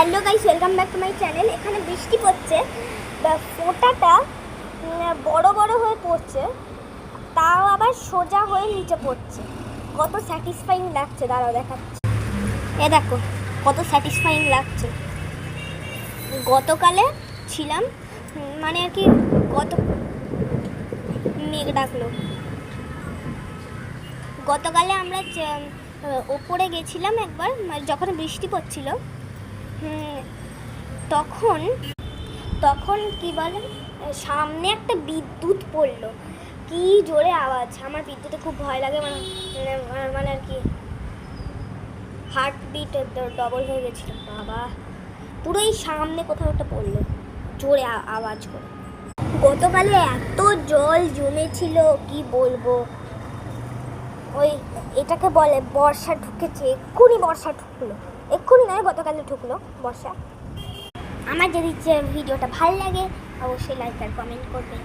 Hello guys, welcome back to my channel. এখানে বৃষ্টি পড়ছে, ফোঁটাটা বড় বড় হয়ে পড়ছে, তাও আবার সোজা হয়ে নিচে পড়ছে। কত স্যাটিসফাইং লাগছে, দাঁড়াও দেখাচ্ছি। এ দেখো কত স্যাটিসফাইং লাগছে। গতকালে ছিলাম, মানে আর কি মেঘ ডাকলো। গতকালে আমরা ওপরে গেছিলাম একবার, যখন বৃষ্টি পড়ছিল। তখন কি বলে, সামনে একটা বিদ্যুৎ পড়লো, কি জোরে আওয়াজ। আমার বিদ্যুতে খুব ভয় লাগে, মানে আর কি হার্টবিট ডবল হয়ে গেছিল। বাবা, পুরো এই সামনে কোথাও একটা পড়লো, জোরে আওয়াজ করে। গতকালে এত জল জমেছিল কি বলবো। ওই এটাকে বলে বর্ষা ঢুকেছে, এক্ষুনি বর্ষা ঢুকলো। এক্ষুনি নয়, গতকালে ঢুকলো বর্ষা। আমার যদি ভিডিওটা ভালো লাগে অবশ্যই লাইক আর কমেন্ট করবে।